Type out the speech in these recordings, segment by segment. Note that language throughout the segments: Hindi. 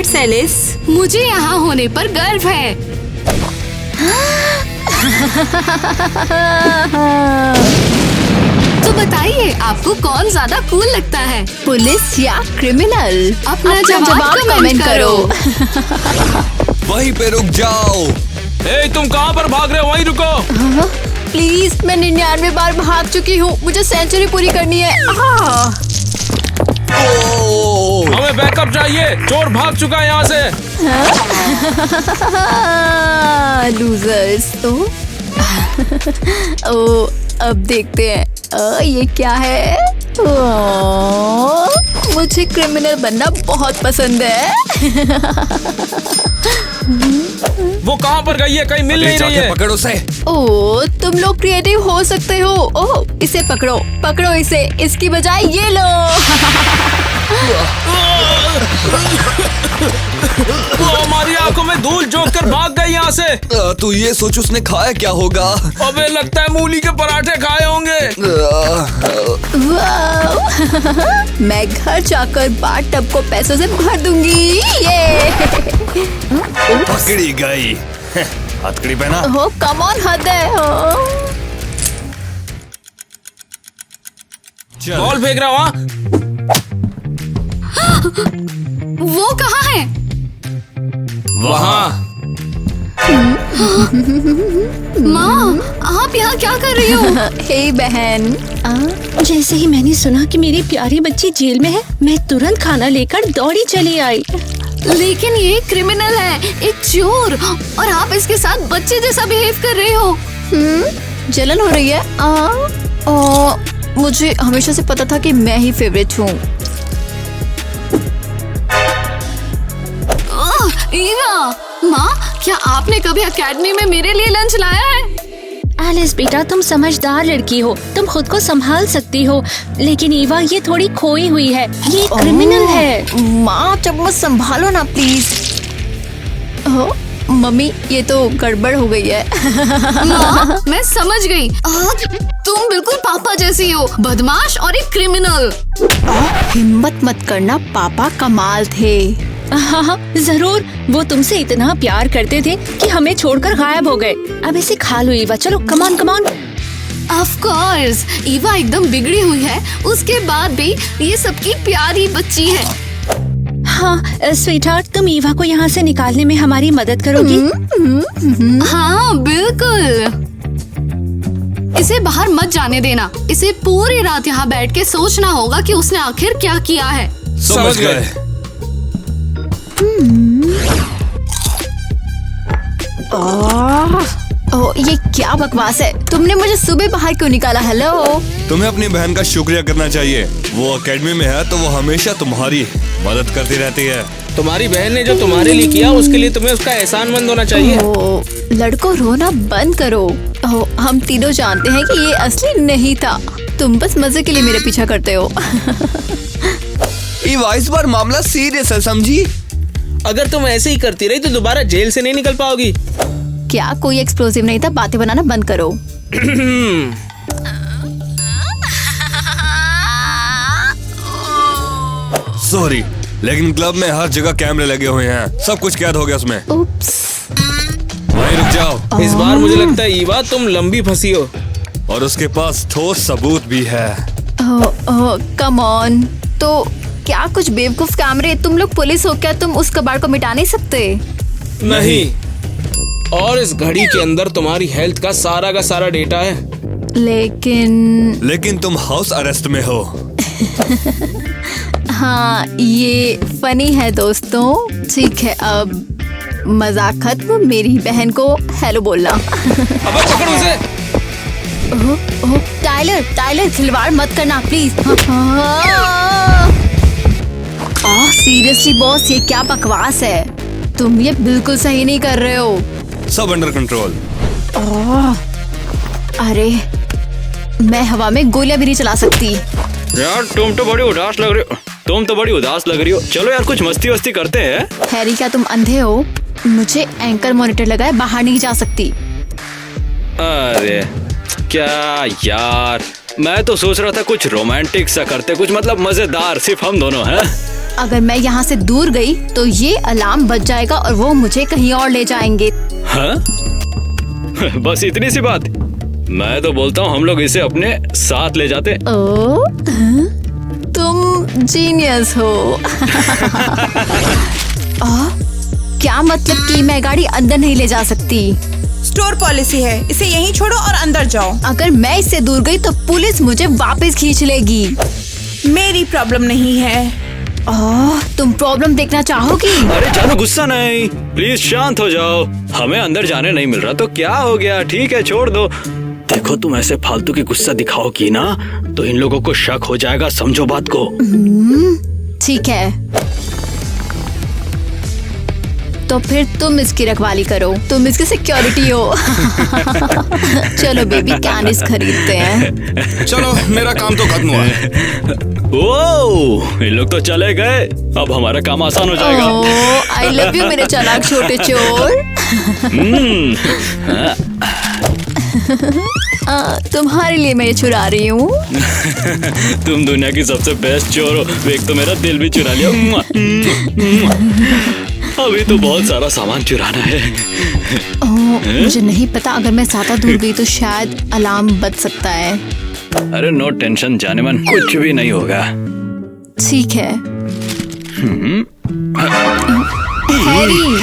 कॉन्ग्रेट्स एलिस, मुझे यहाँ होने पर गर्व है। तो बताइए आपको कौन ज्यादा कूल लगता है, पुलिस या क्रिमिनल? अपना जवाब कमेंट करो। वहीं पे रुक जाओ। तुम कहाँ पर भाग रहे हो? वहीं रुको। प्लीज, मैं 99 बार भाग चुकी हूँ, मुझे सेंचुरी पूरी करनी है। हमें बैकअप चाहिए, चोर भाग चुका है यहाँ से। लूजर्स। ओ, अब देखते हैं ये क्या है। मुझे क्रिमिनल बनना बहुत पसंद है। वो कहाँ पर गई है? कहीं मिल नहीं रही है। पकड़ो उसे। ओ, तुम लोग क्रिएटिव हो सकते हो। ओह, इसे पकड़ो, पकड़ो इसे, इसकी बजाय ये लो। वो हमारी आंखों में धूल झोंक कर भाग गई यहाँ से। तू ये सोच उसने खाया क्या होगा? अबे लगता है मूली के पराठे खाए होंगे। वाव। मैं घर जाकर बाथ टब को पैसों से भर दूंगी। ये पकड़ी गई। हथकड़ी पहना। हो, कम ऑन, हद है। बॉल फेंक रहा वहाँ। वो कहाँ है? वहाँ। माँ, आप यहाँ क्या कर रही हो? हे बहन, जैसे ही मैंने सुना कि मेरी प्यारी बच्ची जेल में है, मैं तुरंत खाना लेकर दौड़ी चली आई। लेकिन ये क्रिमिनल है, एक चोर, और आप इसके साथ बच्चे जैसा बिहेव कर रहे हो। जलन हो रही है। मुझे हमेशा से पता था कि मैं ही फेवरेट हूँ। ईवा, माँ, क्या आपने कभी एकेडमी में मेरे लिए लंच लाया है? एलिस बेटा, तुम समझदार लड़की हो, तुम खुद को संभाल सकती हो, लेकिन ईवा ये थोड़ी खोई हुई है, ये क्रिमिनल है। माँ, चम्मच संभालो ना प्लीज। मम्मी, ये तो गड़बड़ हो गई है। माँ, मैं समझ गई। तुम बिल्कुल पापा जैसी हो, बदमाश और एक क्रिमिनल। हिम्मत मत करना, पापा कमाल थे। हाँ, जरूर। वो तुमसे इतना प्यार करते थे कि हमें छोड़कर गायब हो गए। अब इसे खा लो ईवा, चलो कमान कमान। ऑफ कोर्स, ईवा एकदम बिगड़ी हुई है, उसके बाद भी ये सबकी प्यारी बच्ची है। हाँ स्वीटहार्ट, तुम ईवा को यहाँ से निकालने में हमारी मदद करोगी? हाँ बिल्कुल। इसे बाहर मत जाने देना। इसे पूरी रात यहाँ बैठ के सोचना होगा कि उसने आखिर क्या किया है। समझ गए। ये क्या बकवास है? तुमने मुझे सुबह बाहर क्यों निकाला? हेलो। तुम्हें अपनी बहन का शुक्रिया करना चाहिए। वो एकेडमी में है तो वो हमेशा तुम्हारी मदद करती रहती है। तुम्हारी बहन ने जो तुम्हारे लिए किया, उसके लिए तुम्हें उसका एहसानमंद होना चाहिए। लड़कों, रोना बंद करो। हम तीनों जानते हैं कि ये असली नहीं था। तुम बस मजे के लिए मेरे पीछा करते हो। ईवा, इस बार मामला सीरियस है, समझी? अगर तुम ऐसे ही करती रही तो दोबारा जेल से नहीं निकल पाओगी। क्या कोई एक्सप्लोसिव नहीं था? बातें बनाना बंद करो। सॉरी, लेकिन क्लब में हर जगह कैमरे लगे हुए हैं, सब कुछ कैद हो गया उसमें। उप्स। वहीं रुक जाओ। इस बार मुझे लगता है ईवा तुम लंबी फंसी हो, और उसके पास ठोस सबूत भी है। Come on. तो क्या कुछ बेवकूफ कैमरे? तुम लोग पुलिस हो क्या? तुम उस कबाड़ को मिटा नहीं सकते? नहीं। और इस घड़ी के अंदर तुम्हारी हेल्थ का सारा डेटा है। लेकिन तुम हाउस अरेस्ट में हो। हाँ, ये फनी है दोस्तों। ठीक है, अब मजाक खत्म। मेरी बहन को हेलो बोलना। अबे पकड़ उसे। टाइलर, खिलवाड़ मत करना प्लीज। सीरियसली बॉस, ये क्या बकवास है? तुम ये बिल्कुल सही नहीं कर रहे हो। सब अंडर कंट्रोल। अरे, मैं हवा में गोलियां भी नहीं चला सकती। यार तुम तो बड़ी उदास लग रही हो। चलो यार, कुछ मस्ती वस्ती करते हैं। हैरी, क्या तुम अंधे हो? मुझे एंकर मॉनिटर लगाए बाहर नहीं जा सकती। अरे क्या यार, मैं तो सोच रहा था कुछ रोमांटिक सा करते, कुछ मतलब मजेदार, सिर्फ हम दोनों हैं। अगर मैं यहाँ से दूर गई तो ये अलार्म बज जाएगा और वो मुझे कहीं और ले जाएंगे। हाँ? बस इतनी सी बात। मैं तो बोलता हूँ हम लोग इसे अपने साथ ले जाते। ओ, तुम जीनियस हो। क्या मतलब कि मैं गाड़ी अंदर नहीं ले जा सकती? स्टोर पॉलिसी है, इसे यहीं छोड़ो और अंदर जाओ। अगर मैं इससे दूर गई तो पुलिस मुझे वापस खींच लेगी। मेरी प्रॉब्लम नहीं है। तुम प्रॉब्लम देखना चाहोगी? अरे जानो, गुस्सा नहीं, प्लीज शांत हो जाओ। हमें अंदर जाने नहीं मिल रहा तो क्या हो गया? ठीक है, छोड़ दो। देखो, तुम ऐसे फालतू की गुस्सा दिखाओगी ना तो इन लोगों को शक हो जाएगा, समझो बात को। ठीक है, तो फिर तुम इसकी रखवाली करो, तुम इसकी सिक्योरिटी हो। चलो बेबी, कैंडिस खरीदते हैं। चलो, मेरा काम तो खत्म हुआ है। ओह, इन लोग तो चले गए, अब हमारा काम आसान हो जाएगा। आई लव यू मेरे चालाक छोटे चोर। तुम्हारे लिए मैं ये चुरा रही हूँ। तुम दुनिया की सबसे बेस्ट चोर हो। एक तो मेरा दिल भी चुरा लिया। अभी तो बहुत सारा सामान चुराना है। मुझे नहीं पता, अगर मैं ज्यादा दूर गई तो शायद अलार्म बज सकता है। अरे नो टेंशन जाने मन, कुछ भी नहीं होगा। ठीक है। हैरी,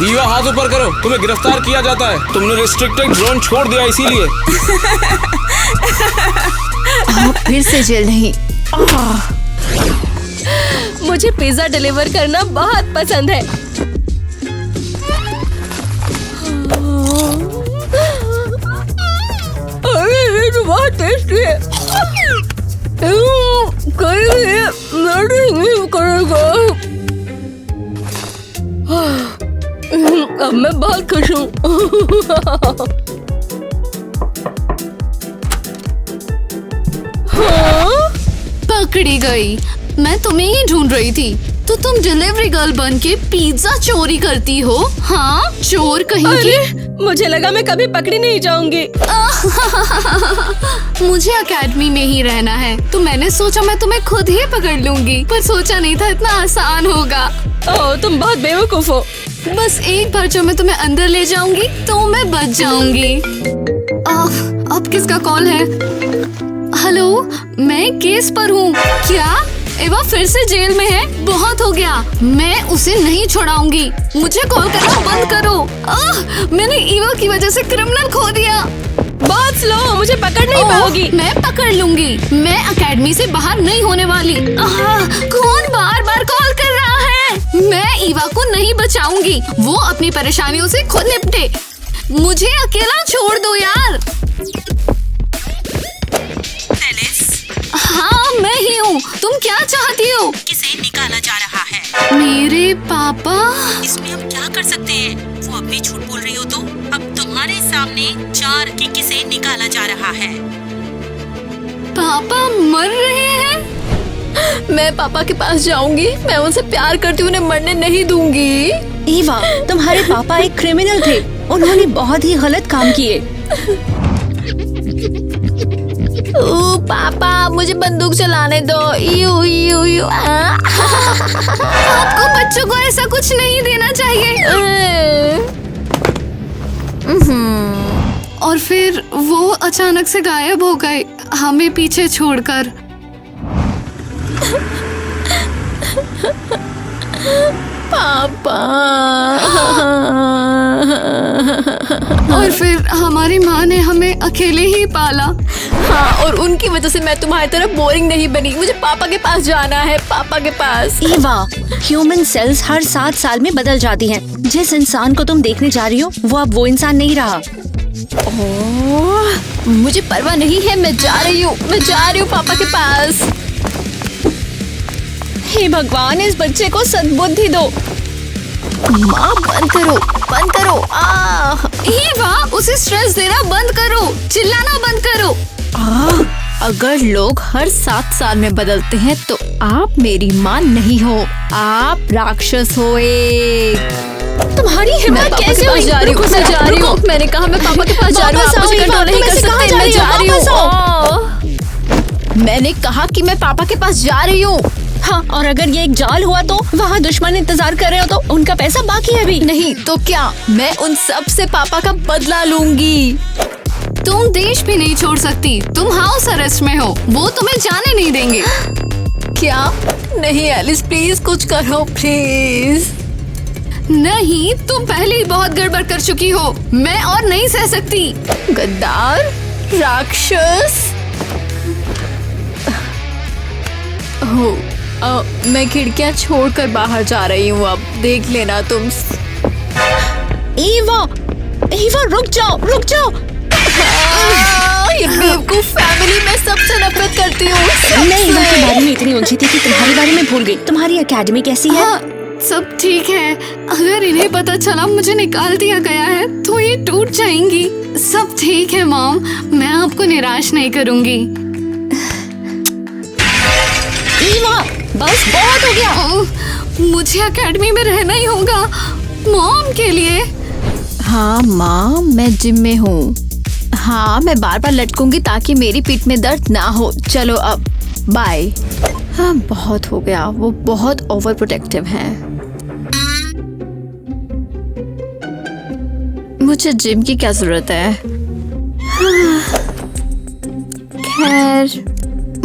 ईवा हाथ ऊपर करो, तुम्हें गिरफ्तार किया जाता है। तुमने रिस्ट्रिक्टेड जोन छोड़ दिया इसीलिए। फिर से जेल नहीं। मुझे पिज्जा डिलीवर करना बहुत पसंद है। अरे ये तो बहुत टेस्टी है। अब मैं बहुत खुश हूँ। पकड़ी गई। मैं तुम्हें ही ढूंढ रही थी। तो तुम डिलीवरी गर्ल बन के पिज्जा चोरी करती हो? हाँ, चोर कहीं की। मुझे लगा मैं कभी पकड़ी नहीं जाऊंगी। मुझे एकेडमी में ही रहना है, तो मैंने सोचा मैं तुम्हें खुद ही पकड़ लूंगी, पर सोचा नहीं था इतना आसान होगा। ओह, तुम बहुत बेवकूफ हो। बस एक बार जो मैं तुम्हें अंदर ले जाऊंगी तो मैं बच जाऊंगी। अब किसका कॉल है? हेलो, मैं केस पर हूँ। क्या एवा फिर से जेल में है? बहुत हो गया, मैं उसे नहीं छोड़ाऊंगी। मुझे कॉल करना बंद करो। मैंने ईवा की वजह से क्रिमिनल खो दिया। बहुत स्लो, मुझे पकड़ नहीं पाओगी। मैं पकड़ लूंगी। मैं एकेडमी से बाहर नहीं होने वाली। कौन बार बार कॉल कर रहा है? मैं ईवा को नहीं बचाऊंगी, वो अपनी परेशानियों से खुद निपटे। मुझे अकेला छोड़ दो यार। हाँ, मैं ही हूँ। तुम क्या चाहती हो? किसे निकाला जा रहा है? मेरे पापा। इसमें हम क्या कर सकते हैं? वो अब भी झूठ बोल रही हो तो अब तुम्हारे सामने 4 कि किसे निकाला जा रहा है। पापा मर रहे हैं? मैं पापा के पास जाऊंगी। मैं उनसे प्यार करती हूँ, उन्हें मरने नहीं दूंगी। ईवा, तुम्हारे पापा एक क्रिमिनल थे। उन्होंने बहुत ही गलत काम किए। पापा, मुझे बंदूक चलाने दो। You you you. आपको बच्चों को ऐसा कुछ नहीं देना चाहिए। और फिर वो अचानक से गायब हो गए, हमें पीछे छोड़कर। पापा। और फिर हमारी माँ ने हमें अकेले ही पाला। हाँ, और उनकी वजह से मैं तुम्हारी तरह बोरिंग नहीं बनी। मुझे पापा के पास जाना है, पापा के पास। ईवा, ह्यूमन सेल्स हर 7 साल में बदल जाती हैं। जिस इंसान को तुम देखने जा रही हो वो अब वो इंसान नहीं रहा। मुझे परवाह नहीं है, मैं जा रही हूँ पापा के पास। हे भगवान, इस बच्चे को सद्बुद्धि दो। माँ, बंद करो। ईवा, उसे स्ट्रेस देना बंद करो, चिल्लाना बंद करो। अगर लोग हर 7 साल में बदलते हैं तो आप मेरी माँ नहीं हो, आप राक्षस हो एक। तुम्हारी हिम्मत कैसे हुई? जा रही हूँ। मैंने कहा मैं पापा के पास जा रही हूँ। आप मुझे कंट्रोल नहीं कर सकते। मैं जा रही हूँ। मैंने कहा कि मैं पापा के पास जा रही हूँ। हाँ, और अगर ये एक जाल हुआ तो वहाँ दुश्मन इंतजार कर रहे हो तो उनका पैसा बाकी है अभी। नहीं तो क्या, मैं उन सब से पापा का बदला लूंगी। तुम देश भी नहीं छोड़ सकती, तुम हाउस अरेस्ट में हो, वो तुम्हें जाने नहीं देंगे। क्या? नहीं एलिस, प्लीज कुछ करो प्लीज। नहीं, तुम पहले ही बहुत गड़बड़ कर चुकी हो, मैं और नहीं सह सकती। गद्दार, राक्षस। हो, मैं खिड़कियां छोड़कर बाहर जा रही हूँ, अब देख लेना तुम। ईवा, ईवा रुक जाओ, रुक जाओ। ये बेवकूफ फैमिली, मैं सबसे नफरत करती हूँ। मैं ईवा के बारे में इतनी उलझी थी कि तुम्हारे बारे में भूल गई। तुम्हारी एकेडमी कैसी है? हाँ, सब ठीक है। अगर इन्हें पता चला मुझे निकाल दिया गया है तो ये टूट जाएंगी। सब ठीक है मॉम, मैं आपको निराश नहीं करूंगी। ईवा, बस बहुत हो गया। ओह, मुझे एकेडमी में रहना ही होगा मॉम के लिए। हाँ माँ, मैं जिम में हूँ। हाँ, मैं बार बार लटकूंगी ताकि मेरी पीठ में दर्द ना हो। चलो अब बाय। हाँ, बहुत हो गया, वो बहुत ओवर प्रोटेक्टिव है। मुझे जिम की क्या जरूरत है? खैर,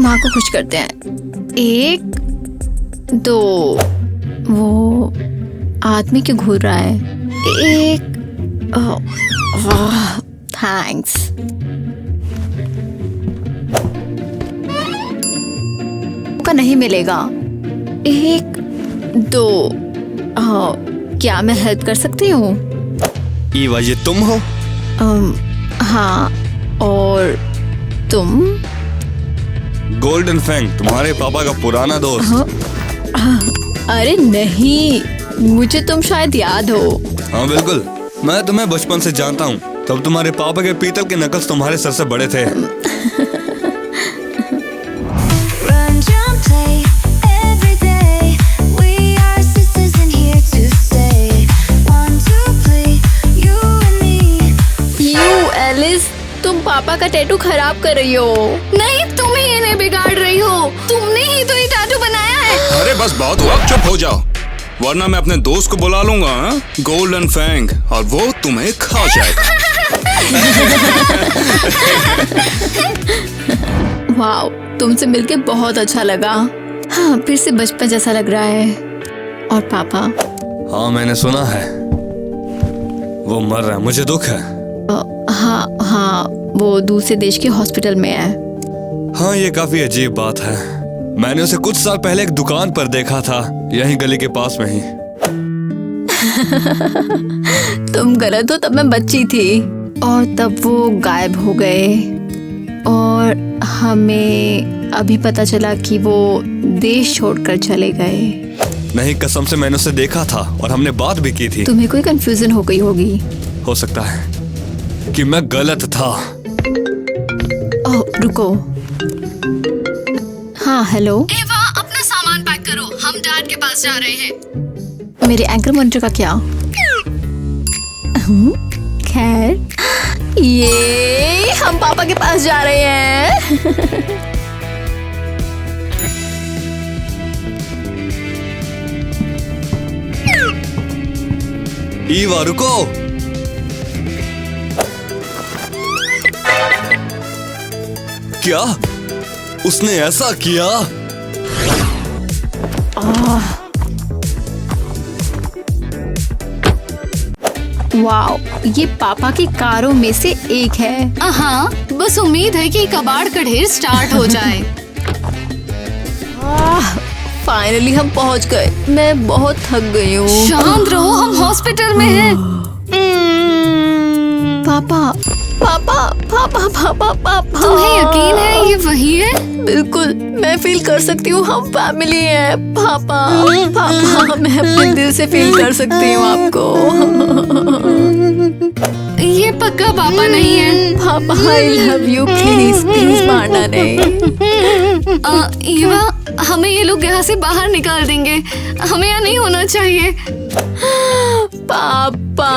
माँ को खुश करते हैं। 1 2, वो आदमी क्यों घूर रहा है? 1 थैंक्स। का नहीं मिलेगा। 1 2, क्या मैं हेल्प कर सकती हूँ? ईवा, ये तुम हो? हाँ, और तुम? गोल्डन फैंग, तुम्हारे पापा का पुराना दोस्त। अरे नहीं, मुझे तुम शायद याद हो। हाँ बिल्कुल, मैं तुम्हें बचपन से जानता हूँ। तब तुम्हारे पापा के पीतल के नकल्स तुम्हारे सर से बड़े थे। एलिस, तुम पापा का टैटू खराब कर रही हो। नहीं, तुम ही इन्हें बिगाड़ रही हो, तुमने ही तो ये टैटू बनाया है। अरे बस बहुत हुआ, चुप हो जाओ, वरना मैं अपने दोस्त को बुला लूंगा, गोल्डन फैंग, और वो तुम्हें खा जाएगा। वाओ, तुमसे मिलके बहुत अच्छा लगा। हाँ, फिर से बचपन जैसा लग रहा है। और पापा? हाँ, मैंने सुना है वो मर रहा है, मुझे दुख है। हाँ, वो दूसरे देश के हॉस्पिटल में है। हाँ, ये काफी अजीब बात है। मैंने उसे कुछ साल पहले एक दुकान पर देखा था, यहीं गली के पास में ही। तुम गलत हो, तब मैं बच्ची थी और तब वो गायब हो गए और हमें अभी पता चला कि वो देश छोड़कर चले गए। नहीं, कसम से मैंने उसे देखा था और हमने बात भी की थी। तुम्हें कोई कंफ्यूजन हो गई होगी। हो सकता है कि मैं गलत था। ओह, रुको। हाँ, हेलो। एवा, अपना सामान पैक करो, हम डैड के पास जा रहे हैं। मेरे एंकर मॉनिटर का क्या? खैर, ये हम पापा के पास जा रहे हैं। ईवा, रुको। क्या उसने ऐसा किया? वाओ, ये पापा की कारों में से एक है। हाँ, बस उम्मीद है कि कबाड़ का ढेर स्टार्ट हो जाए। फाइनली हम पहुंच गए। मैं बहुत थक गई हूँ। शांत रहो, हम हॉस्पिटल में हैं। पापा, पापा, पापा, पापा, पापा। तुम्हें यकीन है ये वही है? बिल्कुल, मैं फील कर सकती हूँ, हम फैमिली हैं। पापा, पापा, मैं अपने दिल से फील कर सकती हूँ आपको। ये पक्का पापा नहीं है। पापा, I love you, please please मारना नहीं। ईवा, हमें ये लोग यहाँ से बाहर निकाल देंगे, हमें यहाँ नहीं होना चाहिए। पापा।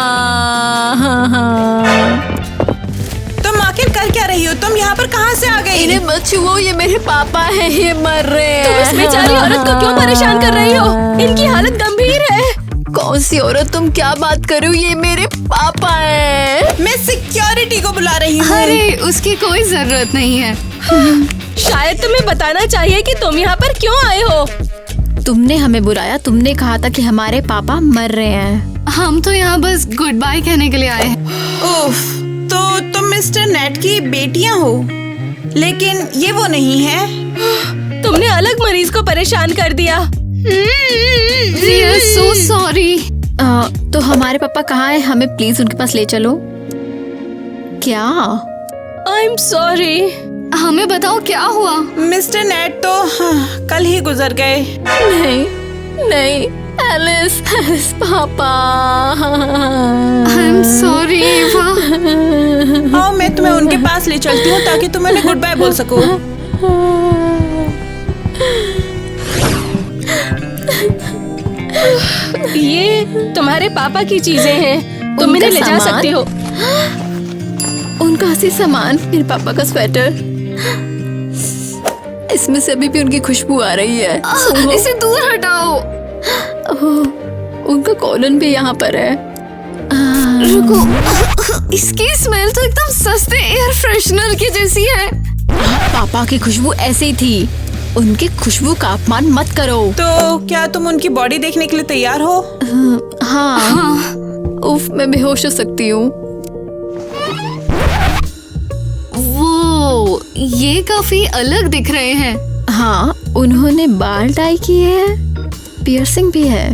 तुम माँ आखिर कर क्या रही हो तुम? यहाँ पर कहाँ से आ गई? इन्हें मत छुओ, ये मेरे पापा हैं, ये मर रहे हैं। तुम इस बेचारी औरत को क्यों परेशान कर रही हो? इनकी हालत गंभीर है। कौन सी औरत? तुम क्या बात कर रहे हो? ये मेरे पापा हैं। मैं सिक्योरिटी को बुला रही हूँ। अरे उसकी कोई जरूरत नहीं है। शायद तुम्हें बताना चाहिए कि तुम यहाँ पर क्यों आए हो। तुमने हमें बुलाया, तुमने कहा था कि हमारे पापा मर रहे हैं। हम तो यहाँ बस गुड बाय कहने के लिए आए हैं। उफ, तो तुम मिस्टर नेट की बेटियाँ हो, लेकिन ये वो नहीं है। तुमने अलग मरीज को परेशान कर दिया। We are so sorry। तो हमारे पापा कहाँ हैं? हमें प्लीज उनके पास ले चलो। क्या? I'm sorry। हमें बताओ क्या हुआ? मिस्टर नेट तो कल ही गुजर गए। नहीं नहीं, एलिस, एलिस पापा। I'm sorry Eva. आओ मैं तुम्हें उनके पास ले चलती हूँ ताकि तुम उन्हें गुड बाय बोल सको। ये तुम्हारे पापा की चीजें हैं, तुम इन्हें ले जा सामान? सकती हो। उनका असली सामान, मेरे पापा का स्वेटर, इसमें से अभी भी उनकी खुशबू आ रही है। इसे दूर हटाओ। उनका कॉलन भी यहाँ पर है। रुको, इसकी स्मेल तो एकदम सस्ते एयर फ्रेशनर की जैसी है। पापा की खुशबू ऐसे ही थी। उनकी खुशबू का अपमान मत करो। तो क्या तुम उनकी बॉडी देखने के लिए तैयार हो? हाँ। उफ, मैं बेहोश हो सकती हूँ। वो ये काफी अलग दिख रहे हैं। हाँ, उन्होंने बाल डाई किए हैं, पियर्सिंग भी है।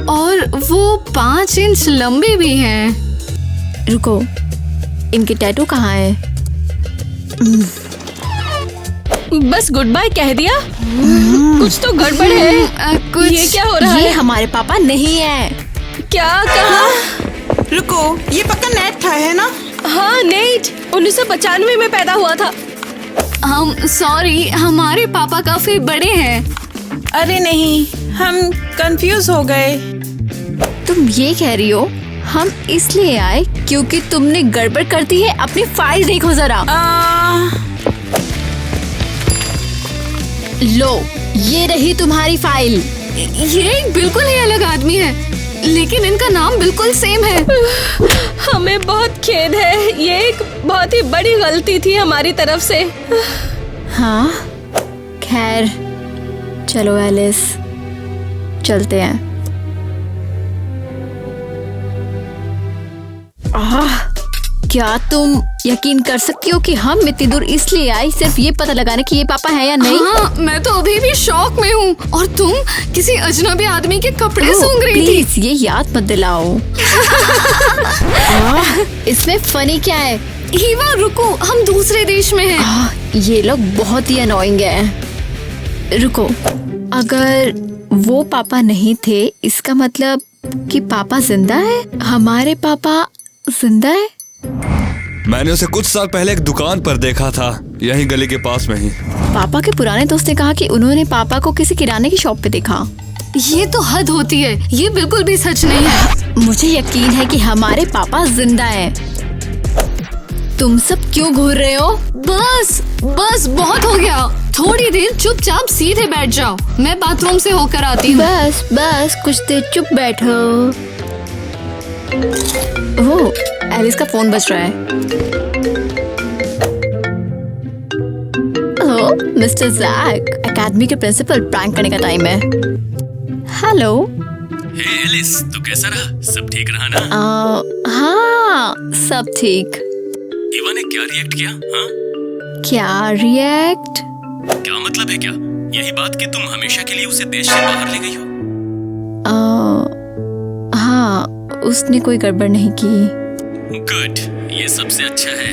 और वो 5 इंच लंबे भी हैं। रुको, इनके टैटू कहाँ है? बस गुड बाय कह दिया? कुछ तो गड़बड़ है। कुछ ये क्या हो रहा ये है? हमारे पापा नहीं है। क्या कहा? रुको, ये पक्का नेट था है ना? हाँ, नेट 1995 में पैदा हुआ था। हम सॉरी, हमारे पापा काफी बड़े हैं। अरे नहीं, हम कंफ्यूज हो गए। तुम ये कह रही हो हम इसलिए आए क्योंकि तुमने गड़बड़ कर दी है? अपनी फाइल देखो जरा। लो, ये रही तुम्हारी फाइल। ये बिल्कुल ही अलग आदमी है, लेकिन इनका नाम बिल्कुल सेम है। हमें बहुत खेद है, ये एक बहुत ही बड़ी गलती थी हमारी तरफ से। हाँ, खैर चलो एलिस, चलते हैं। क्या तुम यकीन कर सकती हो कि हम इतनी दूर इसलिए आई सिर्फ ये पता लगाने कि ये पापा है या नहीं? हाँ, मैं तो अभी भी शॉक में हूँ। और तुम किसी अजनबी आदमी के कपड़े सूंघ रही थी। प्लीज ये याद मत दिलाओ। इसमें फनी क्या है? ईवा रुको, हम दूसरे देश में हैं। ये लोग बहुत ही अनोइंग है। रुको, अगर वो पापा नहीं थे इसका मतलब कि पापा जिंदा है? हमारे पापा जिंदा है? मैंने उसे कुछ साल पहले एक दुकान पर देखा था, यहीं गली के पास में ही। पापा के पुराने दोस्त ने कहा कि उन्होंने पापा को किसी किराने की शॉप पे देखा। ये तो हद होती है, ये बिल्कुल भी सच नहीं है। मुझे यकीन है कि हमारे पापा जिंदा हैं। तुम सब क्यों घूर रहे हो? बस बस बहुत हो गया। थोड़ी देर चुपचाप सीधे बैठ जाओ, मैं बाथरूम से होकर आती हूँ। बस बस कुछ देर चुप बैठो। ओह, एलिस का फोन बज रहा है। ओह, मिस्टर जैक, एकेडमी के प्रिंसिपल, प्रैंक करने का टाइम है। हेलो। हे एलिस, तो कैसा रहा? सब ठीक रहा ना? हाँ, सब ठीक। ईवा ने क्या रिएक्ट किया? हाँ? क्या रिएक्ट? क्या मतलब है क्या? यही बात कि तुम हमेशा के लिए उसे देश से बाहर ले गई हो? हाँ, उसने कोई गड़बड़ नहीं की। गुड, ये सबसे अच्छा है।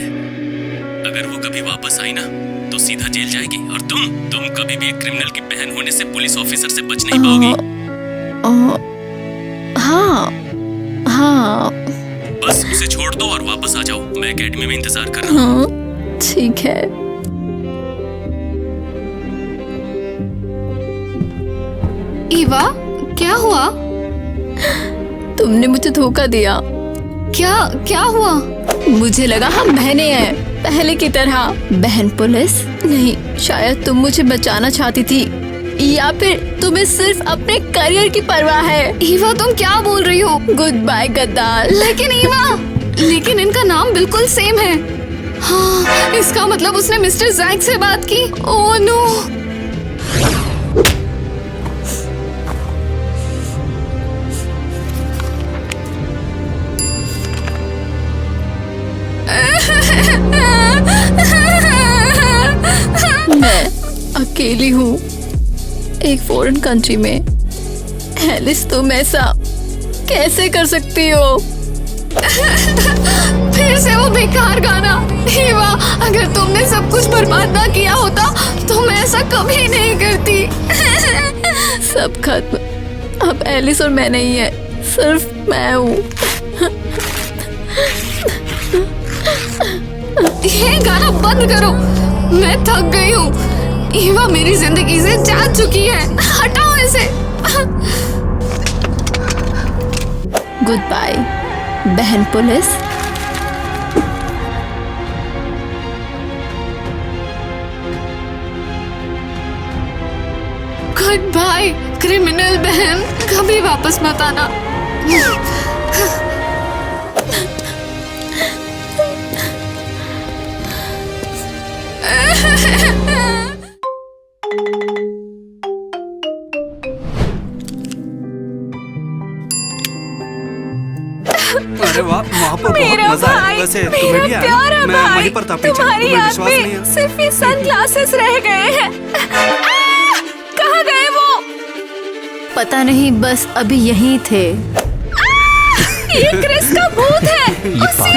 अगर वो कभी वापस आई ना तो सीधा जेल जाएगी, और तुम कभी भी एक क्रिमिनल की बहन होने से पुलिस ऑफिसर से बच नहीं पाओगी। हाँ। बस उसे छोड़ दो और वापस आ जाओ, मैं एकेडमी में इंतजार कर रहा हूँ। ठीक है। ईवा, क्या हुआ? तुमने मुझे धोखा दिया। क्या हुआ? मुझे लगा हम बहनें हैं। पहले की तरह। बहन पुलिस नहीं, शायद तुम मुझे बचाना चाहती थी, या फिर तुम्हें सिर्फ अपने करियर की परवाह है। ईवा तुम क्या बोल रही हो? गुड बाय गद्दार। लेकिन ईवा, लेकिन इनका नाम बिल्कुल सेम है। हाँ, इसका मतलब उसने मिस्टर जैक से बात की। Oh no. मैं अकेली हूँ एक फॉरेन कंट्री में। एलिस, तुम ऐसा कैसे कर सकती हो? फिर से वो बेकार गाना। ईवा, अगर तुमने सब कुछ बर्बाद ना किया होता तो मैं ऐसा कभी नहीं करती। सब खत्म, अब एलिस और मैं नहीं है, सिर्फ मैं हूँ। ये गाना बंद करो, मैं थक गई हूँ। ईवा मेरी जिंदगी से जा चुकी है, हटाओ इसे। गुड बाय बहन पुलिस। गुड बाय क्रिमिनल बहन, कभी वापस मत आना। अरे वाह, वहाँ पर बहुत मजा है। वैसे तुम्हें भी आया? मैं वहीं पर था पीछे। तुम्हें विश्वास नहीं है? सिर्फ ये सनग्लासेस रह गए हैं। कहाँ गए वो? पता नहीं, बस अभी यहीं थे। ये क्रिस का भूत है।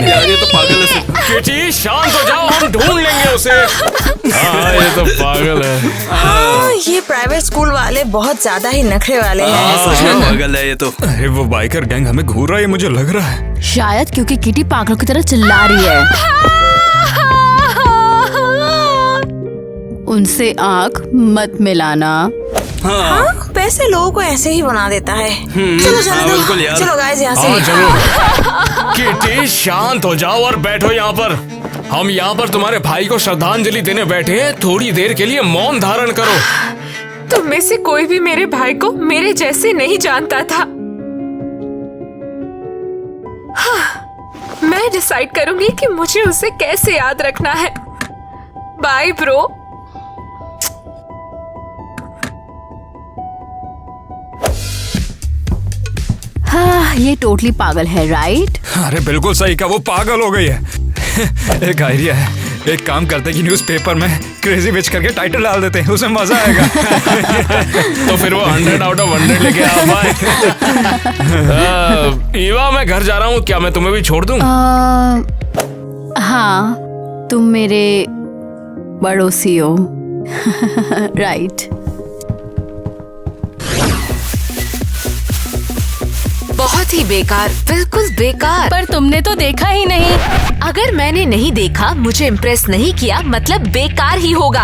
यार ये तो पागल है। किटी शांत हो जाओ, हम ढूंढ लेंगे उसे। हाँ, ये तो पागल है। हाँ, ये प्राइवेट स्कूल वाले बहुत ज्यादा ही नखरे वाले हैं। सच में पागल है ये तो। अरे वो बाइकर गैंग हमें घूर रहा है, मुझे लग रहा है। शायद क्योंकि किटी पागलों की तरह चिल्ला रही है। उनसे आंख मत मिलाना। हाँ, वैसे लोगों को ऐसे ही बना देता है। चलो चलो बिल्कुल यार। चलो गाइस, यहाँ हाँ, से। चलो। किटी शांत हो जाओ और बैठो यहाँ पर। हम यहाँ पर तुम्हारे भाई को श्रद्धांजलि देने बैठे हैं, थोड़ी देर के लिए मौन धारण करो। तुम में से कोई भी मेरे भाई को मेरे जैसे नहीं जानता था। हाँ, मैं डिसाइड करूंगी कि मुझे उसे कैसे याद रखना है। Bye bro. हाँ, ये टोटली पागल है, राइट? अरे बिल्कुल सही कहा, वो पागल हो गई है। एक आइडिया है, एक काम करते हैं कि न्यूज़पेपर में क्रेजी विच करके टाइटल डाल देते हैं, उसमें मजा आएगा। तो फिर वो 100 आउट ऑफ 100 लेके आ पाए। ईवा, मैं घर जा रहा हूँ, क्या मैं तुम्हें भी छोड़ दूँ? हाँ, तुम मेरे पड़ोसी हो। राइट। बहुत ही बेकार, बिल्कुल बेकार। पर तुमने तो देखा ही नहीं। अगर मैंने नहीं देखा, मुझे इम्प्रेस नहीं किया, मतलब बेकार ही होगा।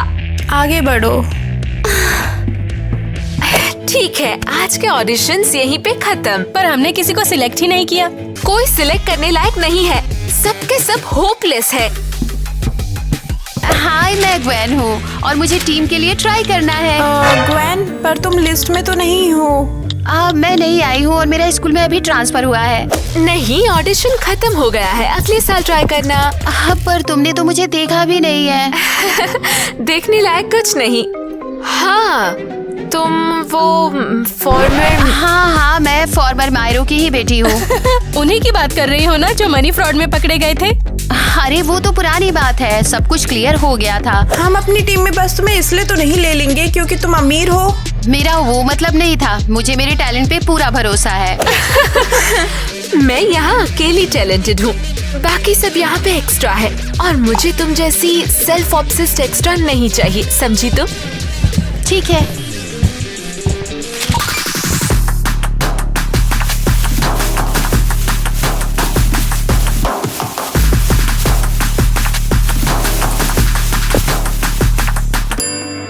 आगे बढ़ो। ठीक है, आज के ऑडिशंस यहीं पे खत्म। पर हमने किसी को सिलेक्ट ही नहीं किया। कोई सिलेक्ट करने लायक नहीं है, सबके सब होपलेस है। हाय, मैं ग्वेन हूँ और मुझे टीम के लिए ट्राई करना है। ग्वेन, पर तुम लिस्ट में तो नहीं हो। मैं नहीं आई हूँ और मेरा स्कूल में अभी ट्रांसफर हुआ है। नहीं, ऑडिशन खत्म हो गया है, अगले साल ट्राई करना। पर तुमने तो मुझे देखा भी नहीं है। देखने लायक कुछ नहीं। हाँ, तुम वो फॉर्मर। हाँ, मैं फॉर्मर मायरो की ही बेटी हूँ। उन्हीं की बात कर रही हो ना, जो मनी फ्रॉड में पकड़े गए थे? अरे वो तो पुरानी बात है, सब कुछ क्लियर हो गया था। हम अपनी टीम में बस तुम्हें इसलिए तो नहीं ले लेंगे क्योंकि तुम अमीर हो। मेरा वो मतलब नहीं था, मुझे मेरे टैलेंट पे पूरा भरोसा है। मैं यहाँ अकेली टैलेंटेड हूँ, बाकी सब यहाँ पे एक्स्ट्रा है, और मुझे तुम जैसी सेल्फ ऑब्सेस्ड एक्स्ट्रा नहीं चाहिए, समझी तुम? ठीक है।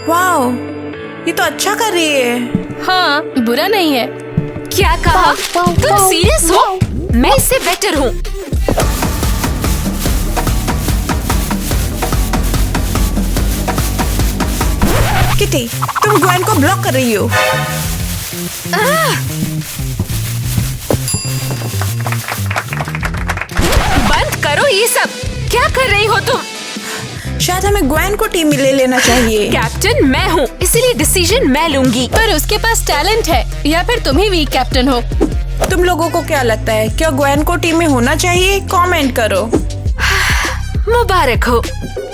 वाओ, ये तो अच्छा कर रही है। हाँ, बुरा नहीं है। क्या कहा? तुम सीरियस हो? मैं इससे बेटर हूँ। किटी, तुम ग्वेन को ब्लॉक कर रही हो। बंद करो ये सब। क्या कर रही हो तुम? शायद हमें ग्वेन को टीम में ले लेना चाहिए। कैप्टन मैं हूँ, इसीलिए डिसीजन मैं लूंगी। पर उसके पास टैलेंट है, या फिर तुम ही वीक कैप्टन हो। तुम लोगों को क्या लगता है, क्या ग्वेन को टीम में होना चाहिए? कमेंट करो। मुबारक हो,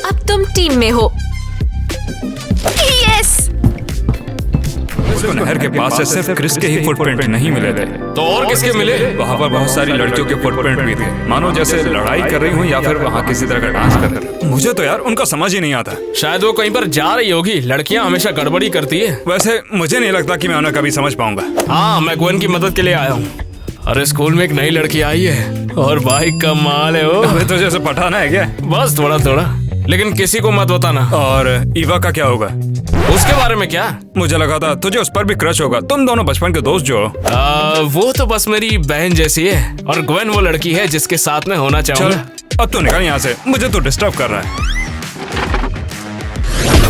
अब तुम टीम में हो। यस। नहर के पास से सिर्फ क्रिस के ही फुटप्रिंट नहीं मिले थे, तो और किसके मिले? वहाँ पर बहुत सारी लड़कियों के फुटप्रिंट भी थे, मानो जैसे लड़ाई कर रही हूँ या फिर वहाँ किसी तरह का डांस कर रही हूँ। मुझे तो यार उनका समझ ही नहीं आता। शायद वो कहीं पर जा रही होगी। लड़कियां हमेशा गड़बड़ी करती है। वैसे मुझे नहीं लगता कि मैं उन्हें कभी समझ पाऊंगा। हाँ, मैं ग्वेन की मदद के लिए आया हूँ। अरे स्कूल में एक नई लड़की आई है और भाई कमाल है वो। अबे तो जैसे पठाना है क्या? बस थोड़ा थोड़ा, लेकिन किसी को मत बताना। और ईवा का क्या होगा? उसके बारे में क्या? मुझे लगा था तुझे उस पर भी क्रश होगा, तुम दोनों बचपन के दोस्त जो हो। वो तो बस मेरी बहन जैसी है, और ग्वेन वो लड़की है जिसके साथ में होना चाहूंगा। चल अब तो निकल यहाँ से, मुझे तो डिस्टर्ब कर रहा है।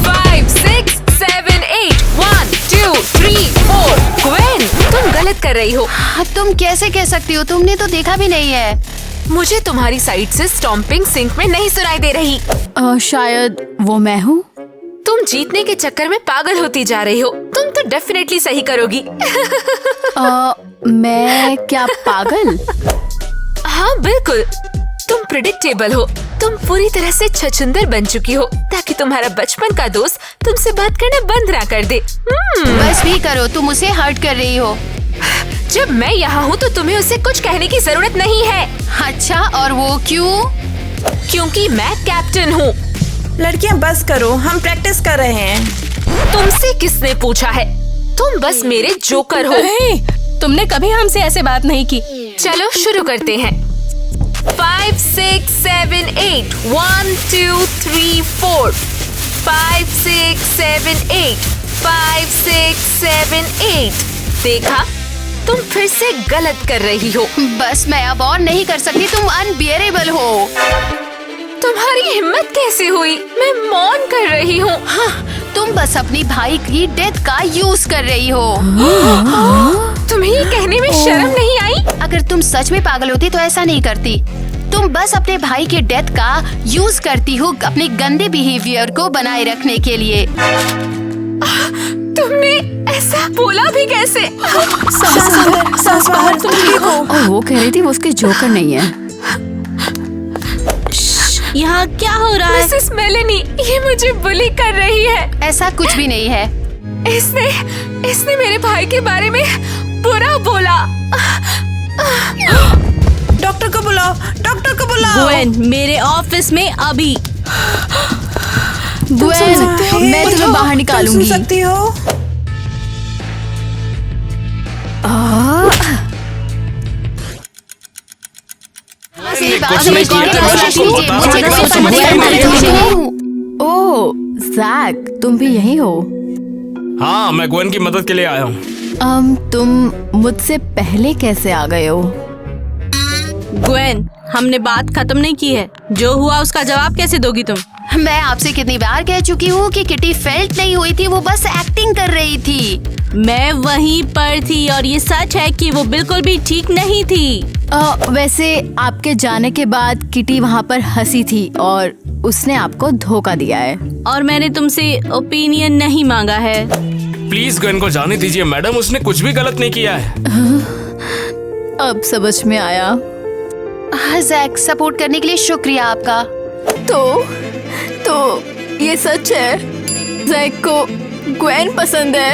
5, 6, 7, 8, 1, 2, 3, 4। ग्वेन, तुम गलत कर रही हो। अब तुम कैसे कह सकती हो? तुमने तो देखा भी नहीं है। मुझे तुम्हारी साइड से स्टॉम्पिंग सिंक में नहीं सुनाई दे रही। शायद वो मैं हूँ। तुम जीतने के चक्कर में पागल होती जा रही हो। तुम तो डेफिनेटली सही करोगी। मैं क्या पागल? हाँ बिल्कुल, तुम प्रिडिक्टेबल हो। तुम पूरी तरह से छछुंदर बन चुकी हो, ताकि तुम्हारा बचपन का दोस्त तुमसे बात करना बंद ना कर दे। बस भी करो, तुम उसे हर्ट कर रही हो। जब मैं यहाँ हूँ तो तुम्हें उसे कुछ कहने की जरूरत नहीं है। अच्छा, और वो क्यों? क्योंकि मैं कैप्टन हूँ। लड़कियां बस करो, हम प्रैक्टिस कर रहे हैं। तुमसे किसने पूछा है? तुम बस मेरे जोकर हो। तुमने कभी हमसे ऐसे बात नहीं की। चलो शुरू करते हैं। 5, 6, 7, 8, 1, 2, 3, 4। 5, 6, 7, 8, 5, 6, 7, 8। देखा, तुम फिर से गलत कर रही हो। बस मैं अब और नहीं कर सकती, तुम अनबियरेबल हो। तुम्हारी हिम्मत कैसे हुई? मैं मौन कर रही हूँ। हाँ, तुम बस अपनी भाई की डेथ का यूज कर रही हो। तुम्हें ये कहने में शर्म नहीं आई? अगर तुम सच में पागल होती तो ऐसा नहीं करती। तुम बस अपने भाई के डेथ का यूज करती हो अपने गंदे बिहेवियर को बनाए रखने के लिए। तुमने ऐसा बोला भी कैसे? सांस बाहर, तुम ठीक हो? और वो कह रही थी वो उसके जोकर नहीं है। यहाँ क्या हो रहा है? मिसेस मेलेनी, ये मुझे बुली कर रही है। ऐसा कुछ भी नहीं है। इसने मेरे भाई के बारे में बुरा बोला। डॉक्टर को बुलाओ, डॉक्टर को बुलाओ। ग्वेन, मेरे ऑफिस में अभी। ग्वेन, मैं तुम्हें बाहर निकालूंगी। सुन सकती हो? कुछ नहीं किया। ओह जैक, तुम भी यही हो? हाँ, मैं ग्वेन की मदद के लिए आया हूँ। तुम मुझसे पहले कैसे आ गए हो? ग्वेन, हमने बात खत्म नहीं की है। जो हुआ उसका जवाब कैसे दोगी तुम? मैं आपसे कितनी बार कह चुकी हूँ कि किटी फेल्ट नहीं हुई थी, वो बस एक्टिंग कर रही थी। मैं वहीं पर थी और ये सच है कि वो बिल्कुल भी ठीक नहीं थी। वैसे आपके जाने के बाद किटी वहाँ पर हंसी थी और उसने आपको धोखा दिया है। और मैंने तुमसे ओपिनियन नहीं मांगा है। प्लीज ग्वेन को जाने दीजिए मैडम, उसने कुछ भी गलत नहीं किया है। अब समझ में आया। हाँ जैक, सपोर्ट करने के लिए शुक्रिया आपका। तो ये सच है, जैक को ग्वेन पसंद है।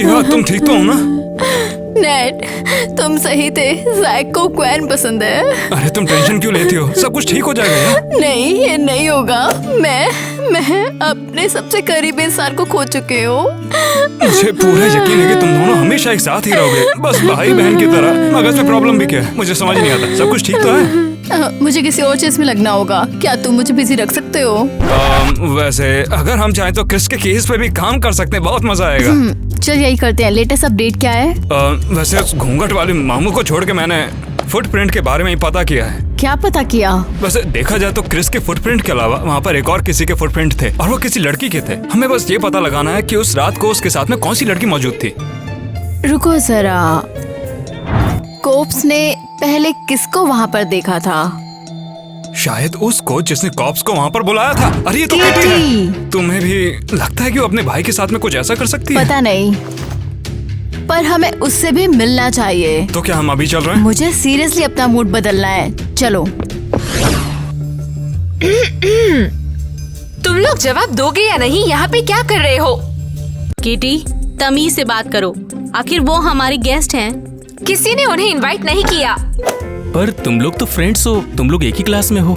ईवा, तुम ठीक तो हो ना? नेट, तुम सही थे, जैक को ग्वेन पसंद है। अरे तुम टेंशन क्यों लेती हो? सब कुछ ठीक हो जाएगा यार। नहीं, ये नहीं होगा। मैं अपने सबसे करीबी इंसान को खो चुकी हूँ। मुझे पूरा यकीन है कि तुम दोनों हमेशा एक साथ ही रहोगे, बस भाई बहन की तरह। मगर इसमें प्रॉब्लम भी क्या है, मुझे समझ नहीं आता। सब कुछ ठीक तो है? मुझे किसी और चीज में लगना होगा। क्या तुम मुझे बिजी रख सकते हो? वैसे अगर हम चाहें तो क्रिस के केस पे भी काम कर सकते हैं, बहुत मजा आएगा। चल यही करते हैं। लेटेस्ट अपडेट क्या है? वैसे उस घूंघट वाले मामू को छोड़ के मैंने फुटप्रिंट के बारे में ही पता किया है। क्या पता किया? वैसे देखा जाए तो क्रिस के फुटप्रिंट के अलावा वहाँ पर एक और किसी के फुटप्रिंट थे और वो किसी लड़की के थे। हमें बस ये पता लगाना है कि उस रात को उसके साथ में कौन सी लड़की मौजूद थी। रुको जरा, कोप्स ने पहले किसको वहाँ पर देखा था? शायद उसको जिसने कॉप्स को वहाँ पर बुलाया था। अरे ये तो किटी है। तुम्हें भी लगता है कि वो अपने भाई के साथ में कुछ ऐसा कर सकती है? पता नहीं, पर हमें उससे भी मिलना चाहिए। तो क्या हम अभी चल रहे हैं? मुझे सीरियसली अपना मूड बदलना है, चलो। तुम लोग जवाब दोगे या नहीं? यहाँ पे क्या कर रहे हो? किटी, तमीज से बात करो, आखिर वो हमारी गेस्ट हैं। किसी ने उन्हें इनवाइट नहीं किया। पर तुम लोग तो फ्रेंड्स हो, तुम लोग एक ही क्लास में हो।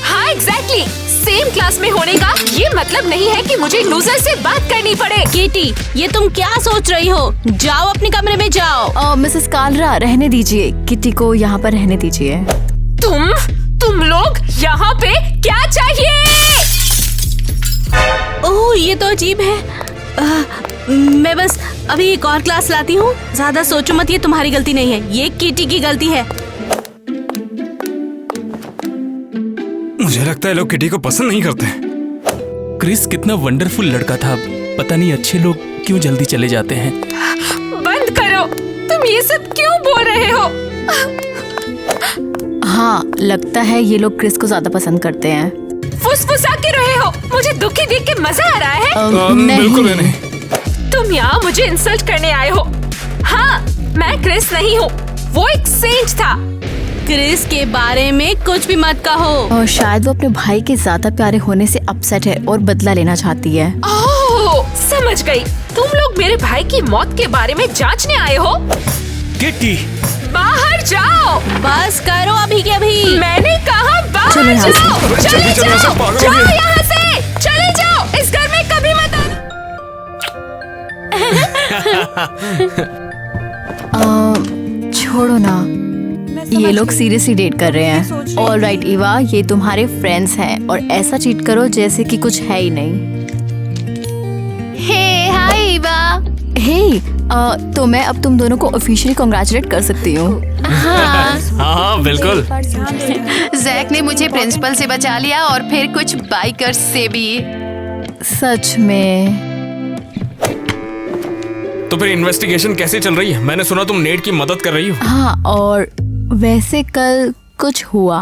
हाँ एग्जैक्टली, सेम क्लास में होने का ये मतलब नहीं है कि मुझे लूजर से बात करनी पड़े। किटी, ये तुम क्या सोच रही हो? जाओ अपने कमरे में जाओ। मिसेस कालरा, रहने दीजिए, किटी को यहाँ पर रहने दीजिए। तुम लोग यहाँ पे क्या चाहिए? ओह, ये तो अजीब है। मैं बस अभी एक और क्लास लाती हूँ। ज्यादा सोचो मत, ये तुम्हारी गलती नहीं है, ये किटी की गलती है। मुझे लगता है लोग किटी को पसंद नहीं करते। क्रिस कितना वंडरफुल लड़का था, पता नहीं अच्छे लोग क्यों जल्दी चले जाते हैं। बंद करो, तुम ये सब क्यों बोल रहे हो? हाँ, लगता है ये लोग क्रिस को ज्यादा पसंद करते हैं। फुसफुसा के रहे हो, मुझे दुखी देख के मजा आ रहा है। बिल्कुल नहीं। तुम यहाँ मुझे इंसल्ट करने आए हो। हाँ, मैं क्रिस नहीं हूँ, वो एक सेंट था। क्रिस के बारे में कुछ भी मत कहो। और शायद वो अपने भाई के ज्यादा प्यारे होने से अपसेट है और बदला लेना चाहती है। ओह, समझ गई। तुम लोग मेरे भाई की मौत के बारे में जांचने आए हो। किटी, बाहर जाओ। बस करो अभी के अभी। मैंने कहा बाहर जाओ। चले जाओ यहाँ से, चले जाओ। इस घर में कभी मत आना। छोड़ो ना, ये लोग सीरियसली डेट कर रहे हैं। ऑल राइट ईवा, ये तुम्हारे फ्रेंड्स हैं और ऐसा चीट करो जैसे कि कुछ है ही नहीं। हे हाय ईवा। हे, तो मैं अब तुम दोनों को ऑफिशियली कांग्रेचुलेट कर सकती हूँ। हाँ बिल्कुल। जैक ने मुझे प्रिंसिपल से बचा लिया और फिर कुछ बाइकर्स से भी। सच में? तो फिर इन्वेस्टिगेशन कैसे चल रही है? मैंने सुना तुम नेट की मदद कर रही हो। हाँ, और वैसे कल कुछ हुआ।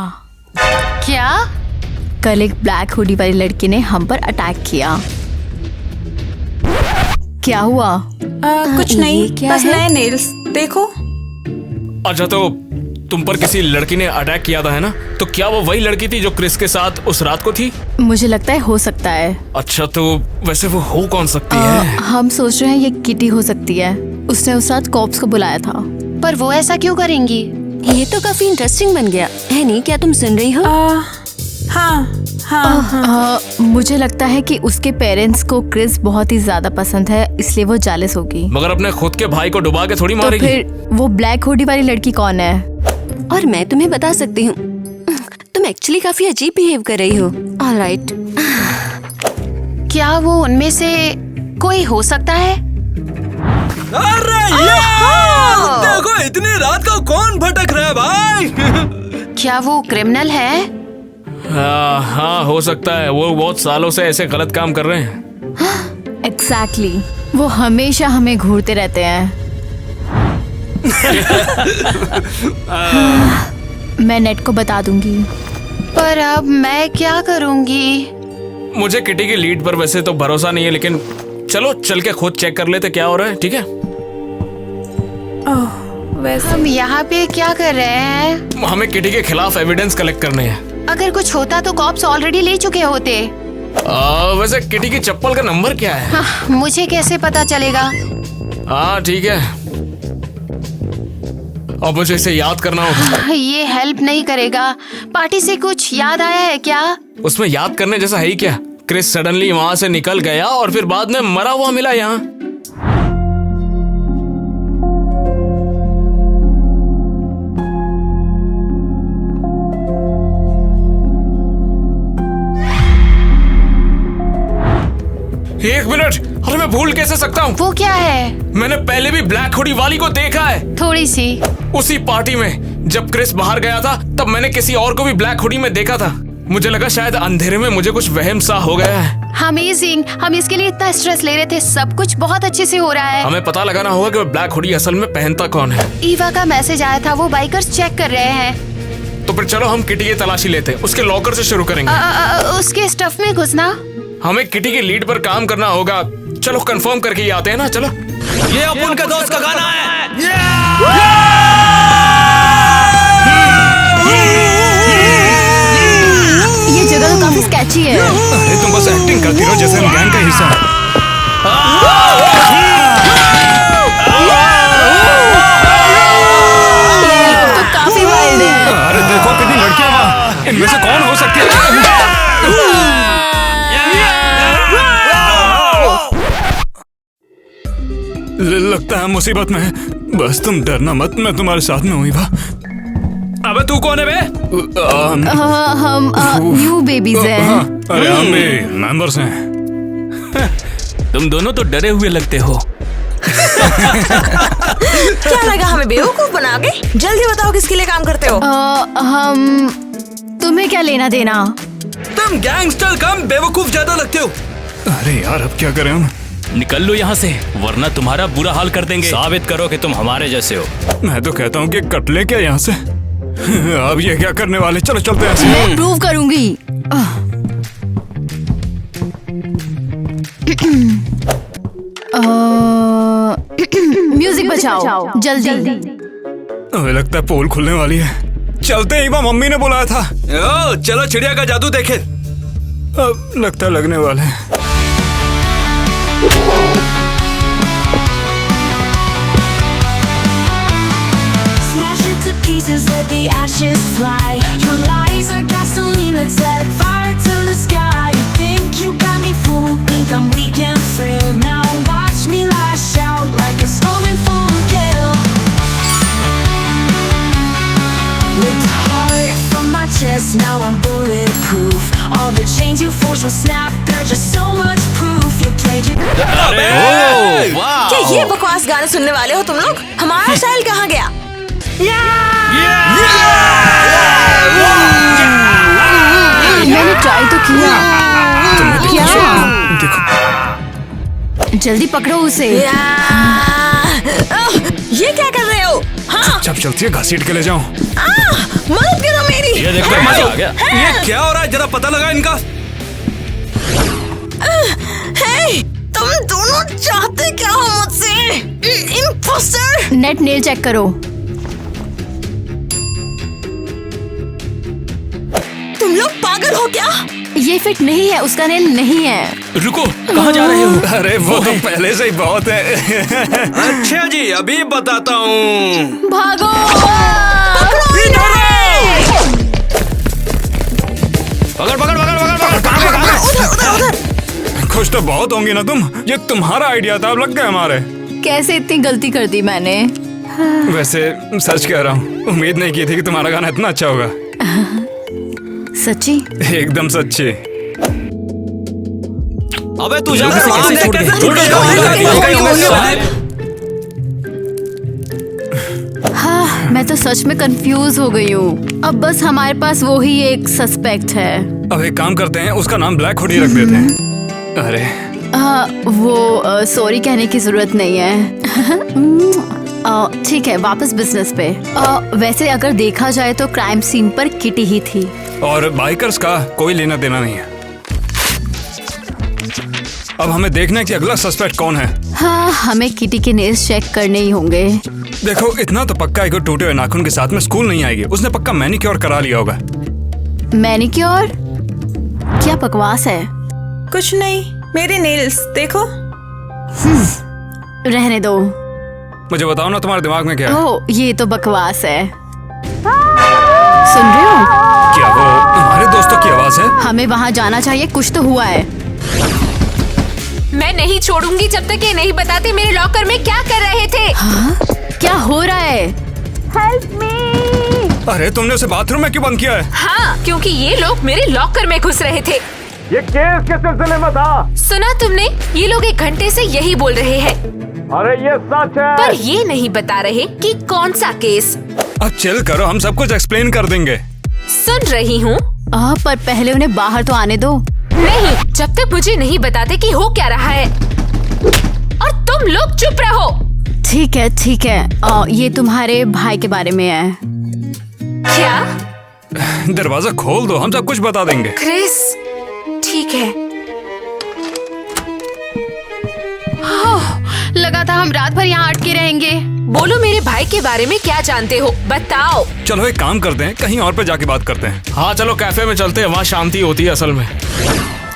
क्या? कल एक ब्लैक हुडी वाली लड़की ने हम पर अटैक किया। क्या हुआ? कुछ नहीं, क्या बस है? नए नेल्स देखो। अच्छा, तो तुम पर किसी लड़की ने अटैक किया था है ना? तो क्या वो वही लड़की थी जो क्रिस के साथ उस रात को थी? मुझे लगता है हो सकता है। अच्छा, तो वैसे वो हो कौन सकती है? हम सोच रहे हैं ये किटी हो सकती है। उसने उस रात कॉप्स को बुलाया था। पर वो ऐसा क्यों करेंगी? ये तो काफी इंटरेस्टिंग बन गया है नहीं? क्या तुम सुन रही हो? हाँ। मुझे लगता है कि उसके पेरेंट्स को क्रिस बहुत ही ज्यादा पसंद है, इसलिए वो जालिस होगी। मगर अपने खुद के भाई को डुबा के थोड़ी तो मारेगी। फिर वो ब्लैक हुडी वाली लड़की कौन है? और मैं तुम्हें बता सकती हूँ, तुम एक्चुअली काफी अजीब बिहेव कर रही हो। ऑलराइट, क्या वो उनमें से कोई हो सकता है? अरे यार, देखो इतनी रात को कौन भटक रहा है भाई? क्या वो क्रिमिनल है? हाँ, हो सकता है। वो बहुत सालों से ऐसे गलत काम कर रहे हैं। एग्जैक्टली, वो हमेशा हमें घूरते रहते हैं। मैं नेट को बता दूंगी। पर अब मैं क्या करूंगी? मुझे किटी की लीड पर वैसे तो भरोसा नहीं है, लेकिन चलो चल के खुद चेक कर लेते क्या हो रहा है। ठीक है? वैसे हम यहाँ पे क्या कर रहे हैं? हमें किटी के खिलाफ एविडेंस कलेक्ट करने हैं। अगर कुछ होता तो कॉप्स ऑलरेडी ले चुके होते। वैसे किटी की चप्पल का नंबर क्या है? मुझे कैसे पता चलेगा? हाँ ठीक है, अब मुझे इसे याद करना होगा। ये हेल्प नहीं करेगा। पार्टी से कुछ याद आया है क्या? उसमें याद करने जैसा है ही क्या? क्रिस सडनली वहाँ से निकल गया और फिर बाद में मरा हुआ मिला यहाँ। एक मिनट, अरे मैं भूल कैसे सकता हूँ? वो क्या है? मैंने पहले भी ब्लैक हुडी वाली को देखा है। थोड़ी सी। उसी पार्टी में जब क्रिस बाहर गया था तब मैंने किसी और को भी ब्लैक हुडी में देखा था। मुझे लगा शायद अंधेरे में मुझे कुछ वहम सा हो गया है। अमेजिंग, हम इसके लिए इतना स्ट्रेस ले रहे थे, सब कुछ बहुत अच्छे से हो रहा है। हमें पता लगाना होगा कि वो ब्लैक हुडी असल में पहनता कौन है। ईवा का मैसेज आया था, वो बाइकर्स चेक कर रहे हैं। तो फिर चलो हम किटी की तलाशी लेते हैं। उसके लॉकर से शुरू करेंगे। उसके स्टफ में घुसना। हमें किटी की लीड पर काम करना होगा। चलो कंफर्म करके ही आते हैं ना। चलो। ये अपुन का दोस्त का गाना है। ये जगह तो काफी स्केची है। अरे तुम बस एक्टिंग करती रहो जैसे हम गैंग का हिस्सा है। तो काफी वाइल्ड है। अरे देखो कितनी लड़कियां वहाँ। इनमें से कौन हो सकती है? लगता है मुसीबत में। बस तुम डरना मत, मैं तुम्हारे साथ में हूँ ईवा। अबे तू कौन है बे? हम न्यू बेबीज हैं। अरे हम भी मेंबर्स हैं। तुम दोनों तो डरे हुए लगते हो। क्या लगा हमें बेवकूफ बनाओगे? जल्दी बताओ किसके लिए काम करते हो? हम तुम्हें क्या लेना देना? तुम गैंगस्टर कम बेवकूफ ज्यादा लगते हो। अरे यार अब क्या करें हम? निकल लो यहाँ से वरना तुम्हारा बुरा हाल कर देंगे। साबित करो कि तुम हमारे जैसे हो। मैं तो कहता हूँ कि कट ले क्या यहाँ से। अब ये क्या करने वाले? चलो चलते हैं। मैं प्रूव करूंगी। म्यूजिक बजाओ जल्दी। हमें लगता है पोल खुलने वाली है। चलते हैं ईवा, मम्मी ने बुलाया था। चलो चिड़िया का जादू देखे। अब लगता है लगने वाले हैं। Smash it to pieces, let the ashes fly. Your lies are gasoline, let's set fire to the sky. You think you got me fooled, think I'm weak and frail. Now watch me lash out like a storming full gale. With the heart from my chest, now I'm bulletproof. All the chains you forged will snap, they're just so much proof. You played your... क्या ये बकवास गाने सुनने वाले हो तुम लोग? हमारा स्टाइल कहाँ गया? मैंने ट्राई तो किया। क्या? देखो जल्दी पकड़ो उसे। ये क्या कर रहे हो? हाँ? चुपचाप चलती है, घसीट के ले जाऊं। मदद करो मेरी। ये देखो मजा आ गया। ये क्या हो रहा है? जरा पता लगा इनका। हे, तुम दोनों चाहते क्या हो मुझसे? इम्पोस्टर। नेट नेल चेक करो। तुम लोग पागल हो क्या? ये फिट नहीं है, उसका नेल नहीं है। रुको, कहाँ जा रहे हो? अरे वो तो पहले से ही बहुत है। अच्छा जी, अभी बताता हूँ। भागो। पकड़ पकड़ पकड़ पकड़ पकड़। खुश तो बहुत होंगी ना तुम। ये तुम्हारा आइडिया था, अब लग गए हमारे। कैसे इतनी गलती कर दी मैंने? वैसे सच कह रहा हूँ, उम्मीद नहीं की थी कि तुम्हारा गाना इतना अच्छा होगा। सच्ची? एकदम सच्ची। अबे तू जा हाँ, मैं तो सच में कंफ्यूज हो गई हूँ। अब बस हमारे पास वो ही एक सस्पेक्ट है। अब एक काम करते हैं, उसका नाम ब्लैक हुडी रख देते हैं। अरे वो सॉरी कहने की जरूरत नहीं है। ठीक है, वापस बिजनेस पे। वैसे अगर देखा जाए तो क्राइम सीन पर किटी ही थी और बाइकर्स का कोई लेना देना नहीं है। अब हमें देखना है कि अगला सस्पेक्ट कौन है। हाँ, हमें किटी के नेल्स चेक करने ही होंगे। देखो इतना तो पक्का है कि टूटे हुए नाखून के साथ में स्कूल नहीं आएगी। उसने पक्का मैनिक्योर करा लिया होगा। मैनिक्योर? क्या बकवास है। कुछ नहीं, मेरे नेल्स देखो। रहने दो। मुझे बताओ ना तुम्हारे दिमाग में क्या है? ओह, ये तो बकवास है। सुन रहे हो? क्या वो हमारे दोस्तों की आवाज है? हमें वहाँ जाना चाहिए, कुछ तो हुआ है। मैं नहीं छोड़ूंगी जब तक ये नहीं बताते मेरे लॉकर में क्या कर रहे थे। हाँ? क्या हो रहा है? Help me. अरे तुमने उसे बाथरूम में क्यों बंद किया है? हाँ, क्योंकि ये लोग मेरे लॉकर में घुस रहे थे। ये केस के सिलसिले में था। सुना तुमने? ये लोग 1 घंटे से यही बोल रहे हैं। अरे ये सच है। पर ये नहीं बता रहे कि कौन सा केस। अब चिल करो, हम सब कुछ एक्सप्लेन कर देंगे। सुन रही हूँ। पर पहले उन्हें बाहर तो आने दो। नहीं, जब तक मुझे नहीं बताते कि हो क्या रहा है। और तुम लोग चुप रहो। ठीक है ठीक है। ये तुम्हारे भाई के बारे में है। क्या? दरवाजा खोल दो, हम सब कुछ बता देंगे। क्रिस, ठीक है। लगा था हम रात भर यहाँ अटके रहेंगे। बोलो मेरे भाई के बारे में क्या जानते हो, बताओ। चलो एक काम करते हैं, कहीं और पे जाके बात करते हैं। हाँ चलो कैफे में चलते हैं, वहाँ शांति होती है असल में।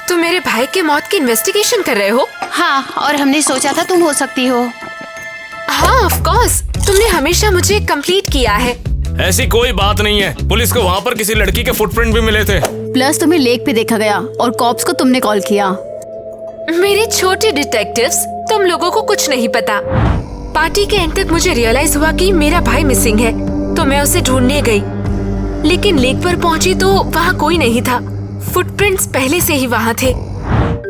तुम मेरे भाई के मौत की इन्वेस्टिगेशन कर रहे हो? हाँ, और हमने सोचा था तुम हो सकती हो। हाँ ऑफ कोर्स, तुमने हमेशा मुझे कंप्लीट किया है। ऐसी कोई बात नहीं है, पुलिस को वहाँ पर किसी लड़की के फुटप्रिंट भी मिले थे। प्लस तुम्हें लेक पे देखा गया और कॉप्स को तुमने कॉल किया। मेरे छोटे डिटेक्टिव्स, तुम लोगों को कुछ नहीं पता। पार्टी के एंड तक मुझे रियलाइज हुआ कि मेरा भाई मिसिंग है, तो मैं उसे ढूंढने गई। लेकिन लेक पर पहुंची तो वहाँ कोई नहीं था। फुटप्रिंट्स पहले से ही वहाँ थे।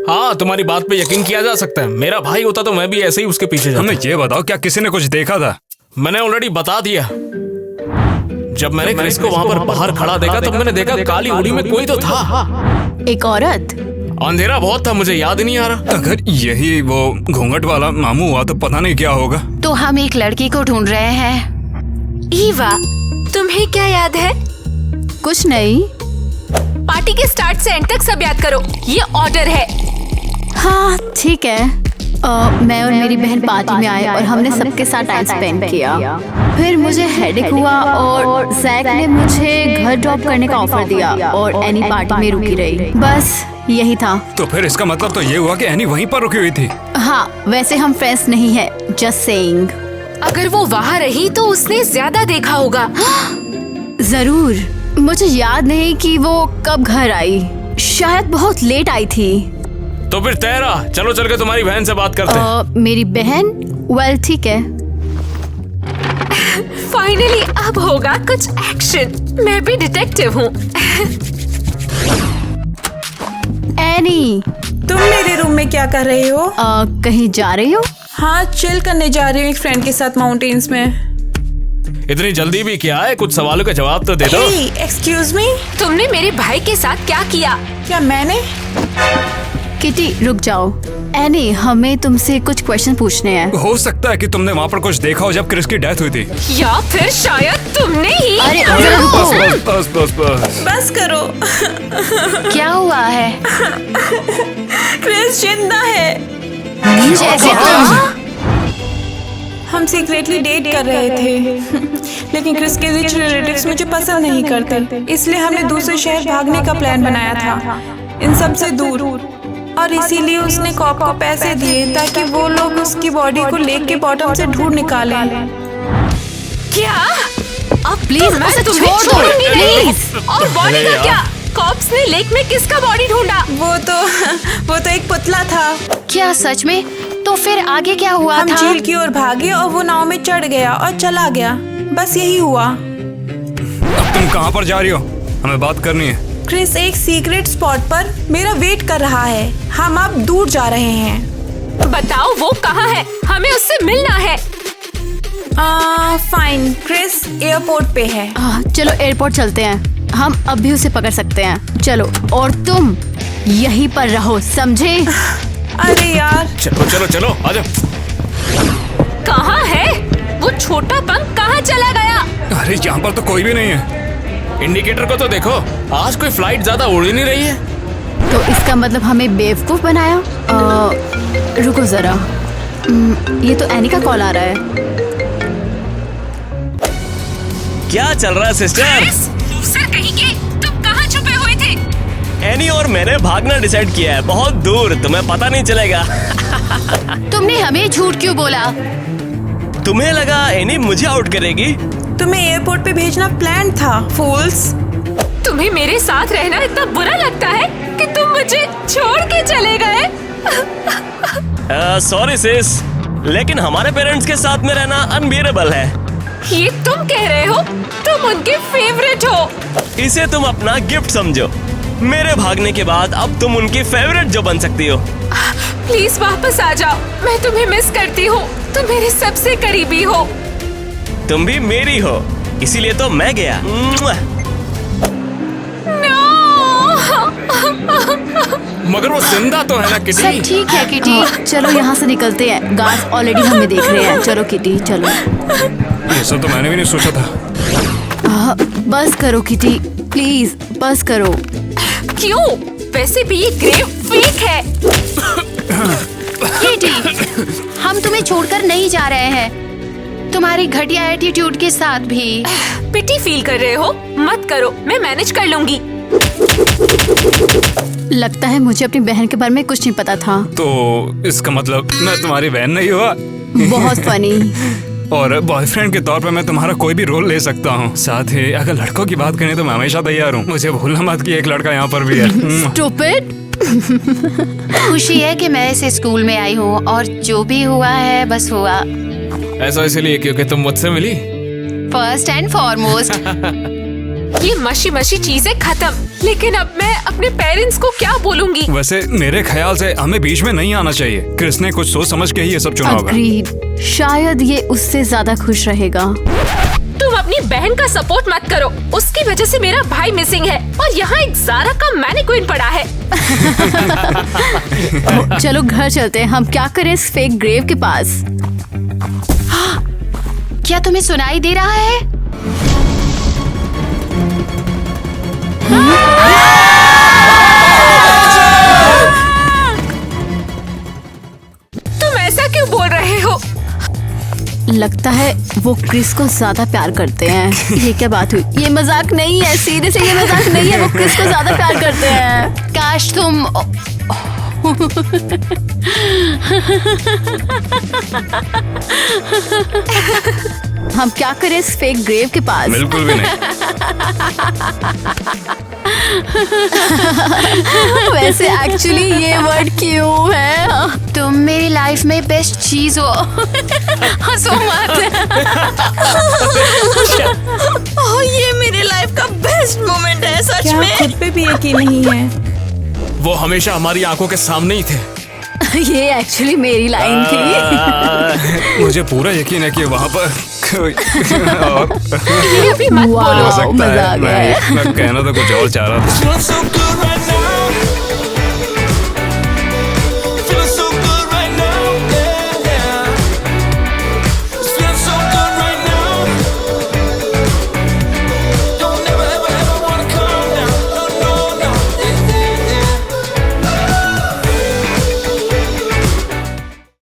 हाँ तुम्हारी बात पे यकीन किया जा सकता है। मेरा भाई होता तो मैं भी ऐसे ही उसके पीछे जाता। हमें ये बताओ, क्या किसी ने कुछ देखा था? मैंने ऑलरेडी बता दिया। जब मैंने क्रिस को वहाँ पर बाहर खड़ा देखा तब मैंने देखा काली उड़ी में कोई तो था। एक औरत। अंधेरा बहुत था, मुझे याद ही नहीं आ रहा। अगर यही वो घूंघट वाला मामू हुआ तो पता नहीं क्या होगा। तो हम एक लड़की को ढूंढ रहे हैं। ईवा, तुम्हें क्या याद है? कुछ नहीं। पार्टी के स्टार्ट से एंड तक सब याद करो, ये ऑर्डर है। हाँ ठीक है। मैं और मेरी बहन पार्टी में आए और हमने सबके साथ टाइम स्पेंड किया। फिर मुझे हेडेक हुआ और जैक ने मुझे घर ड्रॉप करने का ऑफर दिया और एनी पार्टी में रुकी रही। बस यही था। तो फिर इसका मतलब तो ये हुआ कि एनी वहीं पर रुकी हुई थी। हाँ, वैसे हम फ्रेंड्स नहीं है, जस्ट सेइंग। अगर वो वहाँ रही तो उसने ज्यादा देखा होगा। जरूर। मुझे याद नहीं कि वो कब घर आई, शायद बहुत लेट आई थी। तो फिर तेरा, चलो चल के तुम्हारी बहन से बात करते हैं। मेरी बहन? वेल ठीक है। फाइनली अब होगा कुछ एक्शन। मैं भी डिटेक्टिव हूँ। एनी, तुम मेरे रूम में क्या कर रहे हो? कहीं जा रही हो? हाँ, चिल करने जा रही हूँ एक फ्रेंड के साथ माउंटेन्स में। इतनी जल्दी भी क्या है, कुछ सवालों का जवाब तो दे दो। एक्सक्यूज मी, तुमने मेरे भाई के साथ क्या किया? क्या मैंने? किटी रुक जाओ। एनी, हमें तुमसे कुछ क्वेश्चन पूछने हैं। हो सकता है कि तुमने वहाँ पर कुछ देखा हो जब क्रिस की डेथ हुई थी। या फिर शायद तुमने ही। अरे बस करो। क्या हुआ है? क्रिस जिंदा है। जैसे हम सीक्रेटली डेट कर रहे थे, लेकिन क्रिस के रिच रिलेटिव्स मुझे पसंद नहीं करते, इसलिए हमने दूसरे शहर भागने का प्लान बनाया था, इन सब से दूर। और इसीलिए उसने कॉप को पैसे दिए ताकि वो लोग उसकी बॉडी को लेक के बॉटम से ढूंढ निकालें। क्या? अब प्लीज मैं तुम्हें छोड़ूंगी नहीं। और बॉडी का क्या? कॉप्स ने लेक में किसका बॉडी ढूंढा? वो तो एक पुतला था। क्या सच में? तो फिर आगे क्या हुआ हम था? झील की ओर भागे और वो नाव में चढ़ गया और चला गया। बस यही हुआ। अब तुम कहाँ पर जा रही हो? हमें बात करनी है। क्रिस एक सीक्रेट स्पॉट पर मेरा वेट कर रहा है। हम अब दूर जा रहे हैं। बताओ वो कहाँ है? हमें उससे मिलना है। फाइन, क्रिस एयरपोर्ट पे है। चलो एयरपोर्ट चलते हैं, हम अब भी उसे पकड़ सकते हैं। चलो, और तुम यहीं पर रहो, समझे? अरे यार, चलो चलो चलो आजा। कहाँ है वो छोटा पंख? कहाँ चला गया? अरे यहाँ पर तो कोई भी नहीं है। इंडिकेटर को तो देखो, आज कोई फ्लाइट ज्यादा उड़ ही नहीं रही है। तो इसका मतलब हमें बेवकूफ बनाया? रुको जरा, ये तो एनी का कॉल आ रहा है। क्या चल रहा है सिस्टर? लूजर कहीं, तुम कहाँ छुपे हुए थे? एनी और मैंने भागना डिसाइड किया है, बहुत दूर, तुम्हें पता नहीं चलेगा। तुमने हमें झूठ क्यों बोला? तुम्हें लगा एनी मुझे आउट करेगी? तुम्हें एयरपोर्ट पे भेजना प्लान था, फूल्स। तुम्हें मेरे साथ रहना इतना बुरा लगता है कि तुम मुझे छोड़ के चले गए? सॉरी सिस, लेकिन हमारे पेरेंट्स के साथ में रहना अनबियरेबल है। ये तुम कह रहे हो? तुम उनके फेवरेट हो। इसे तुम अपना गिफ्ट समझो। मेरे भागने के बाद अब तुम उनकी फेवरेट जो बन सकती हो। प्लीज वापस आ जाओ, मैं तुम्हें मिस करती हूँ। तुम मेरे सबसे करीबी हो। तुम भी मेरी हो, इसीलिए तो मैं गया। मगर वो जिंदा तो है ना किटी? सब ठीक है किटी, चलो यहाँ से निकलते हैं। गार्ड्स ऑलरेडी हमें देख रहे हैं। चलो किटी चलो। ये सब तो मैंने भी नहीं सोचा था। बस करो किटी, प्लीज बस करो। क्यों? वैसे भी ये ग्रेव फेक है। किटी, हम तुम्हें छोड़कर नहीं जा रहे हैं, तुम्हारी घटिया एटीट्यूड के साथ भी। पिटी फील कर रहे हो? मत करो, मैं मैनेज कर लूंगी। लगता है मुझे अपनी बहन के बारे में कुछ नहीं पता था। तो इसका मतलब मैं तुम्हारी बहन नहीं हुआ? बहुत फनी। और बॉयफ्रेंड के तौर पे मैं तुम्हारा कोई भी रोल ले सकता हूँ। साथ ही अगर लड़कों की बात करें तो मैं हमेशा तैयार हूँ। मुझे भूलना मत कि एक लड़का यहाँ पर भी है। Stupid। खुशी है कि मैं इस स्कूल में आई हूँ और जो भी हुआ है बस हुआ। ऐसा इसलिए क्योंकि तुम मुझसे मिली? First and foremost. ये मशी मशी चीजें खत्म, लेकिन अब मैं अपने पेरेंट्स को क्या बोलूंगी? वैसे मेरे ख्याल से हमें बीच में नहीं आना चाहिए। क्रिस ने कुछ सोच समझ के ही ये सब चुना होगा। Agreed। शायद ये उससे ज्यादा खुश रहेगा। तुम अपनी बहन का सपोर्ट मत करो, उसकी वजह से मेरा भाई मिसिंग है और यहाँ एक ज़ारा का मैनिक्विन पड़ा है। चलो घर चलते हैं। हम क्या करें इस फेक ग्रेव के पास? क्या तुम्हें सुनाई दे रहा है? तुम ऐसा क्यों बोल रहे हो? लगता है वो क्रिस को ज्यादा प्यार करते हैं। ये क्या बात हुई? ये मजाक नहीं है, सीधे से ये मजाक नहीं है। वो क्रिस को ज्यादा प्यार करते हैं। काश तुम हम क्या करें इस फेक ग्रेव के पास? बिल्कुल भी नहीं। वैसे एक्चुअली ये वर्ड क्यों है? तुम मेरी लाइफ में बेस्ट चीज हो। हंसो मत। ओह, ये मेरी लाइफ का बेस्ट मोमेंट है सच क्या में। खुद पे भी यकीन नहीं है? वो हमेशा हमारी आंखों के सामने ही थे। ये एक्चुअली मेरी लाइन थी। मुझे पूरा यकीन है कि वहाँ पर कोई और ये भी मत वाह, हो सकता मजा आ है। गया है। मैं कहना तो कुछ और चाह रहा था।